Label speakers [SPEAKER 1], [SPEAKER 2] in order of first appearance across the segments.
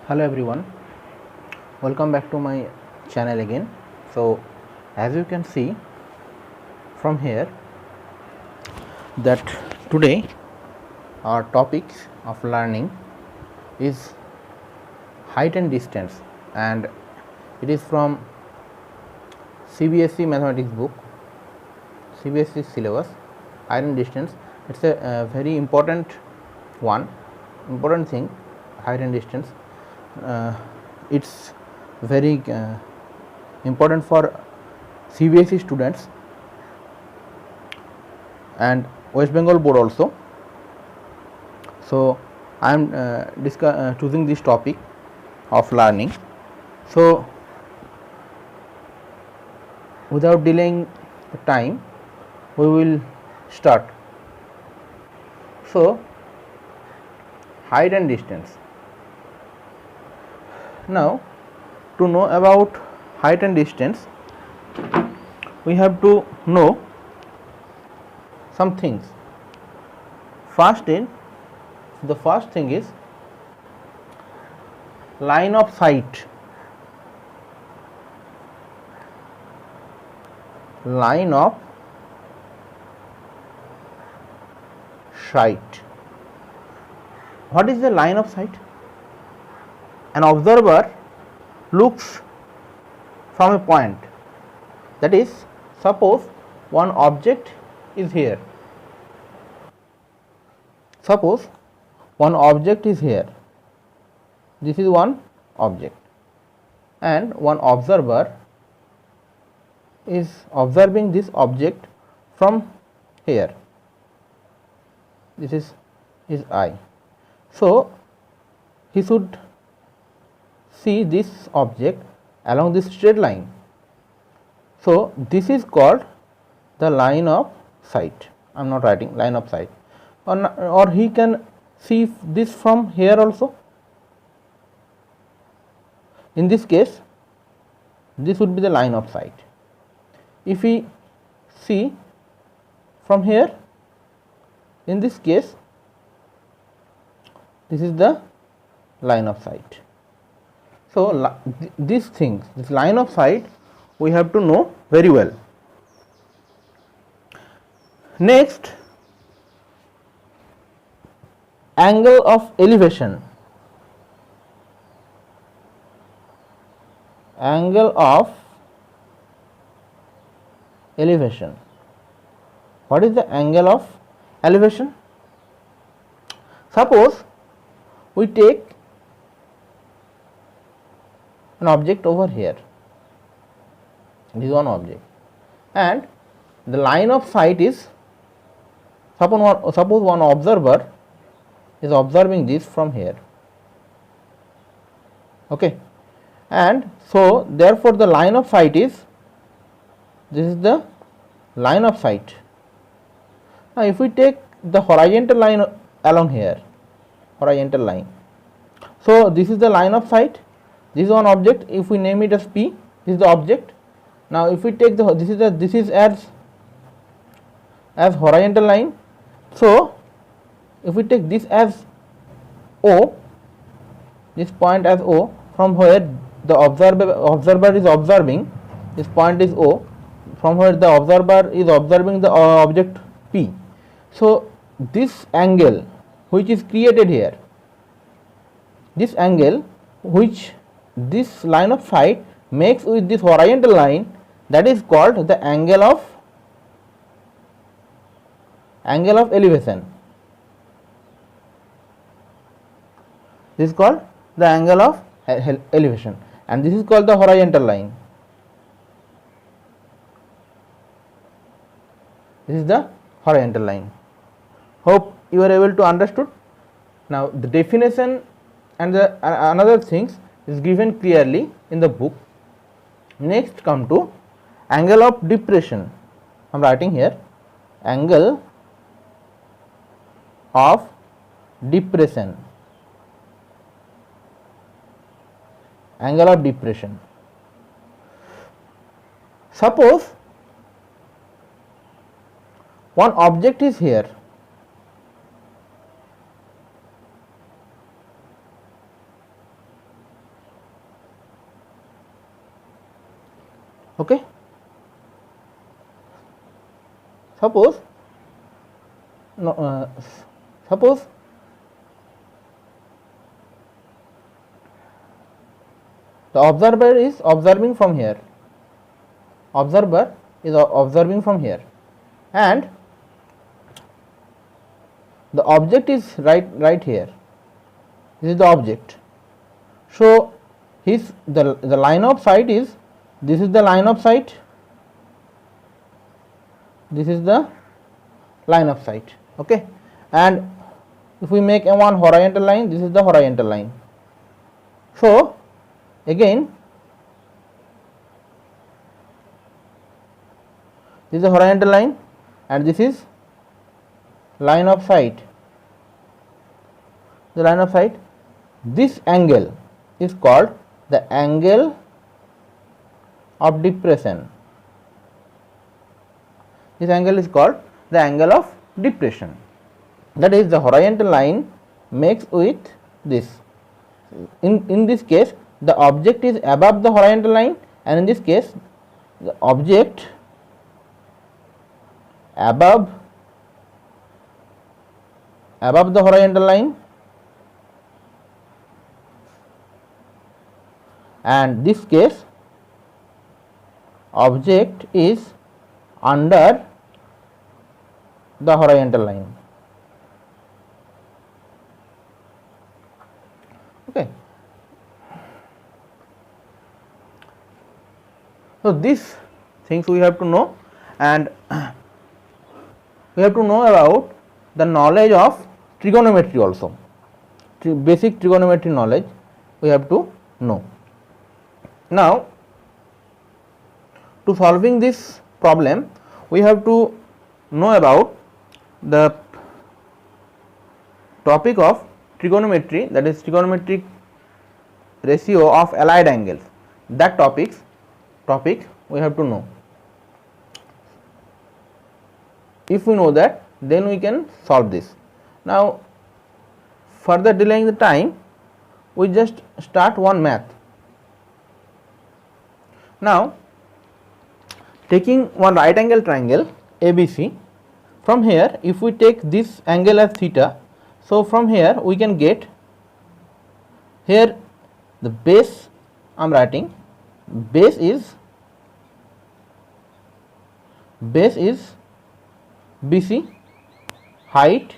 [SPEAKER 1] Hello everyone, welcome back to my channel again. So as you can see from here that today our topics of learning is height and distance, and it is from CBSE mathematics book, CBSE syllabus. Height and distance, it's a very important thing. Height and distance, it's very important for CBSE students and West Bengal board also. So I am choosing this topic of learning. So without delaying the time, we will start. So height and distance. Now to know about height and distance, we have to know some things. The first thing is line of sight. Line of sight. What is the line of sight? An observer looks from a point, that is, suppose one object is here. Suppose one object is here. This is one object, and one observer is observing this object from here. This is his eye. So he should see this object along this straight line. So this is called the line of sight. I am not writing line of sight. Or he can see this from here also. In this case, this would be the line of sight. If we see from here, in this case, this is the line of sight. So these things, this line of sight, we have to know very well. Next, angle of elevation. Angle of elevation. What is the angle of elevation? Suppose we take an object over here. This is one object, and the line of sight is, suppose one observer is observing this from here. Okay, and so therefore the line of sight is, this is the line of sight. Now if we take the horizontal line along here, horizontal line, so this is the line of sight. This is one object. If we name it as P, this is the object. Now if we take the, this is as horizontal line. So if we take this as O, this point as O, from where the observer is observing, this point is O, from where the observer is observing the object P. So this angle which is created here, this angle which this line of sight makes with this horizontal line, that is called the angle of elevation. This is called the angle of elevation, and this is called the horizontal line. This is the horizontal line. Hope you are able to understood. Now the definition and the another things is given clearly in the book. Next come to angle of depression. I am writing here angle of depression. Angle of depression. Suppose one object is here, Okay. Suppose suppose the observer is observing from here. Observer is observing from here, and the object is right here. This is the object. So the line of sight is, this is the line of sight, this is the line of sight. Okay, and if we make one horizontal line, this is the horizontal line. So again, this is the horizontal line and this is line of sight. The line of sight, this angle is called the angle of depression. This angle is called the angle of depression. That is, the horizontal line makes with this. In this case, the object is above the horizontal line, and in this case, the object above the horizontal line, and this case object is under the horizontal line. Okay. So these things we have to know, and we have to know about the knowledge of trigonometry also. Basic trigonometry knowledge we have to know. Now, to solving this problem, we have to know about the topic of trigonometry, that is trigonometric ratio of allied angles. That topic we have to know. If we know that, then we can solve this. Now, further delaying the time, we just start one math. Now, taking one right angle triangle ABC, from here if we take this angle as theta, so from here we can get, here the base I am writing, base is BC, height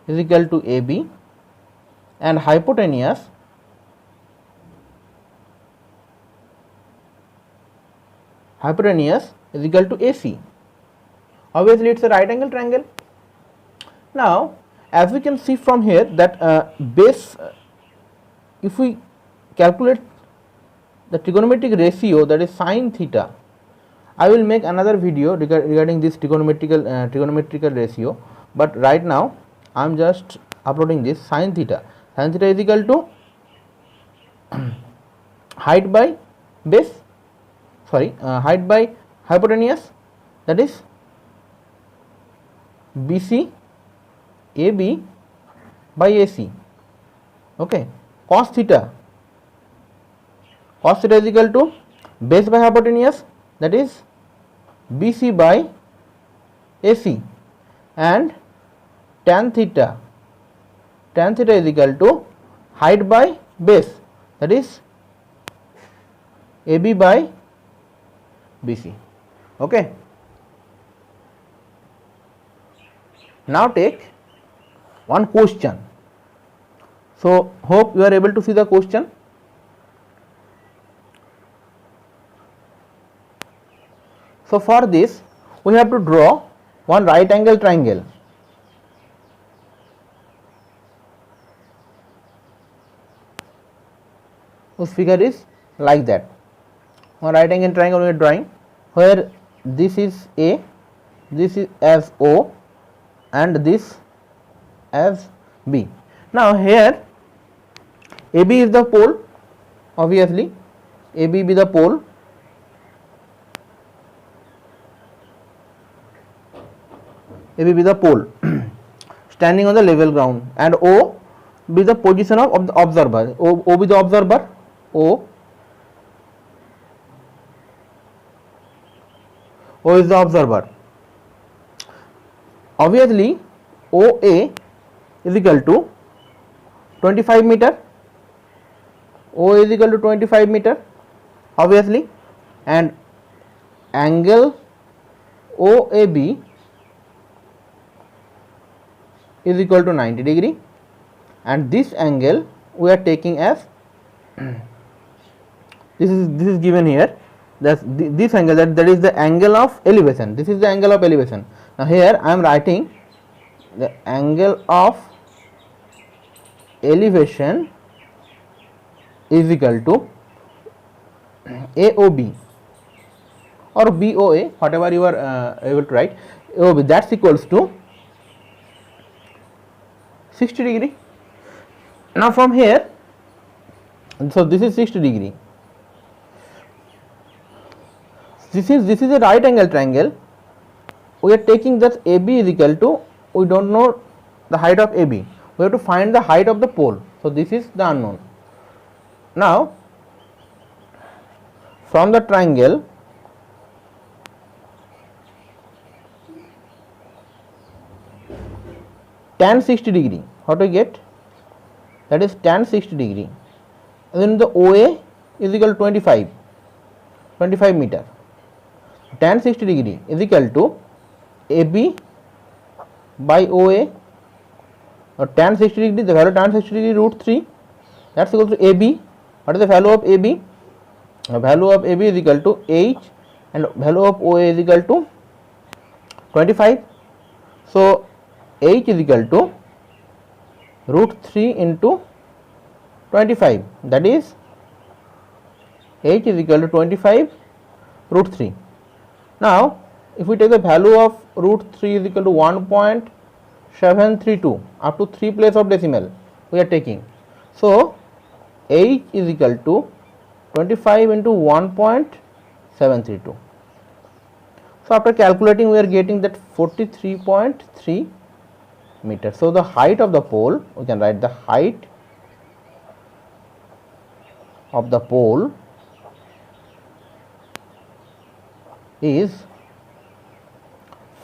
[SPEAKER 1] is equal to AB, and hypotenuse is equal to AC. Obviously, it is a right angle triangle. Now, as we can see from here that base, if we calculate the trigonometric ratio, that is sin theta, I will make another video regarding this trigonometrical ratio, but right now I am just uploading this sin theta. Sin theta is equal to height by base, height by hypotenuse, that is BC AB by AC. Okay. Cos theta is equal to base by hypotenuse, that is BC by AC, and tan theta is equal to height by base, that is AB by BC. Okay. Now take one question. So hope you are able to see the question. So for this we have to draw one right angle triangle. Whose figure is like that. One right angle triangle we are drawing, where this is A, this is as O, and this as B. Now here AB is the pole, obviously AB be the pole, standing on the level ground, and O be the position of the observer. O be the observer, O O is the observer. Obviously OA is equal to 25 meter. O is equal to 25 meter obviously, and angle OAB is equal to 90 degree, and this angle we are taking as this is given here, that this angle, that is the angle of elevation. This is the angle of elevation. Now here I am writing the angle of elevation is equal to AOB or BOA, whatever you are able to write. AOB, that's equals to 60 degree. Now from here, so this is 60 degree. This is a right angle triangle. We are taking that AB is equal to, we don't know the height of AB. We have to find the height of the pole. So this is the unknown. Now from the triangle, tan 60 degree, how to get? That is tan 60 degree. And then the OA is equal to 25 meter. Tan 60 degree is equal to AB by OA, or tan 60 degree, the value of tan 60 degree root 3, that's equal to AB. What is the value of AB? The value of AB is equal to H, and value of OA is equal to 25. So H is equal to root 3 into 25, that is H is equal to 25 root 3. Now if we take the value of root 3 is equal to 1.732 up to 3 place of decimal we are taking. So H is equal to 25 into 1.732. So after calculating we are getting that 43.3 meter. So the height of the pole, we can write the height of the pole is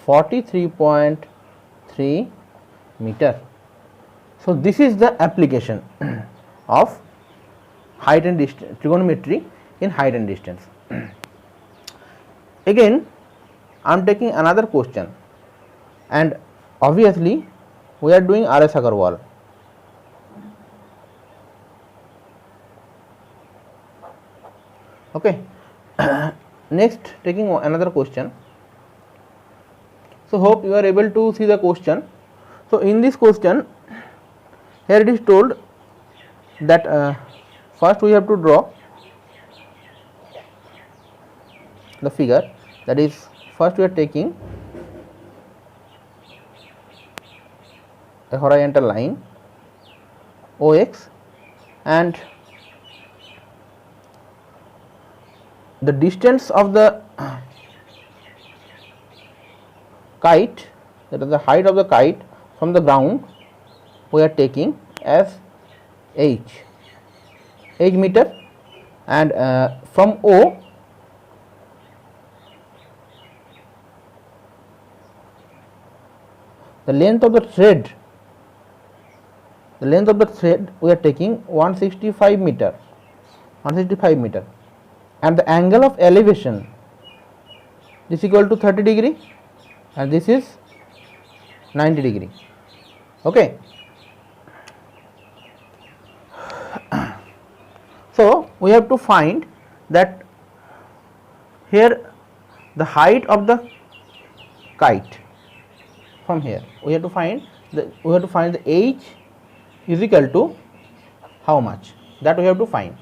[SPEAKER 1] 43.3 meter. So this is the application of height and distance, trigonometry in height and distance. Again I am taking another question, and obviously we are doing RS Agarwal. Okay. Next, taking another question. So hope you are able to see the question. So in this question, here it is told that first we have to draw the figure, that is first we are taking a horizontal line OX, and the distance of the kite, that is the height of the kite from the ground, we are taking as h meter, and from O the length of the thread we are taking 165 meter, and the angle of elevation is equal to 30 degree, and this is 90 degree. Okay. So we have to find that here the height of the kite, from here we have to find the h is equal to how much, that we have to find.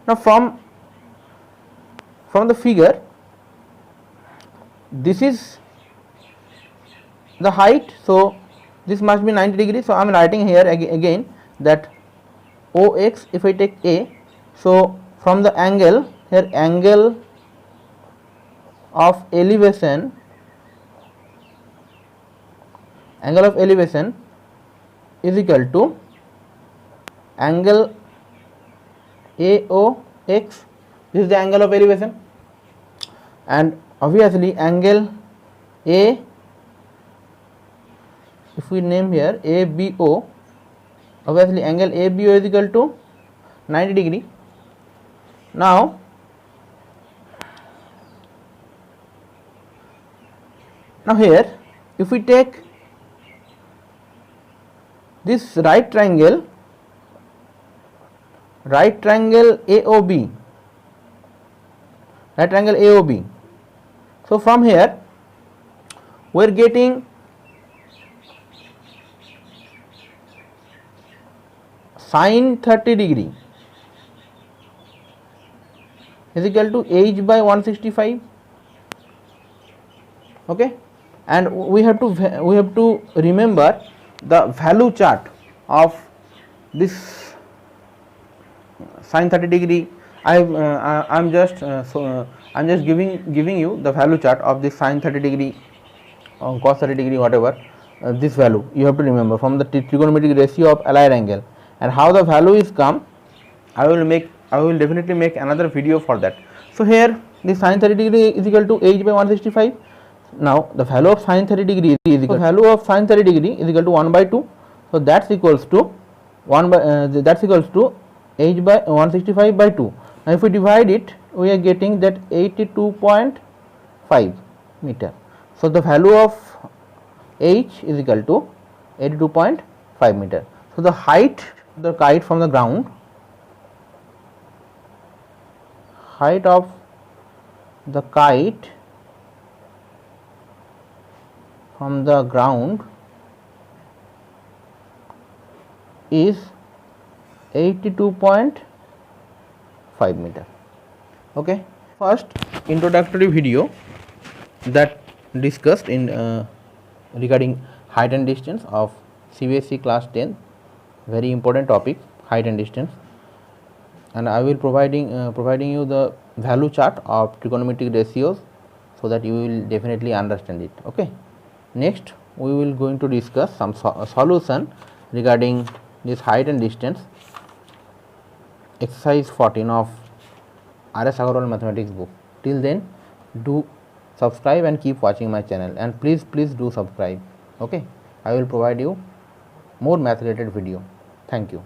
[SPEAKER 1] Now from the figure, this is the height, so this must be 90 degree. So I am writing here again that OX, if I take A, so from the angle here, angle of elevation is equal to angle AOX, this is the angle of elevation, and obviously angle A, if we name here ABO, obviously angle ABO is equal to 90 degree. Now here if we take this right triangle AOB, so from here we are getting sin 30 degree is equal to h by 165. Okay, and we have to remember the value chart of this sin 30 degree. I'm just giving you the value chart of this sin 30 degree, cos 30 degree, whatever. This value you have to remember from the trigonometric ratio of allied angle, and how the value is come. I will definitely make another video for that. So here the sin 30 degree is equal to h by 165. Now the value of sin 30 degree is equal to 1 by 2. So that's equals to h by 165 by 2. Now if we divide it, we are getting that 82.5 meter. So the value of h is equal to 82.5 meter. So the height of the kite from the ground, is 82.5 meter. Okay, first introductory video that discussed in regarding height and distance of CBSE class 10, very important topic, height and distance, and I will providing you the value chart of trigonometric ratios, so that you will definitely understand it. Okay, next we will going to discuss some solution regarding this height and distance, exercise 14 of R.S. Agarwal mathematics book. Till then, do subscribe and keep watching my channel, and please do subscribe. Okay, I will provide you more math related video. Thank you.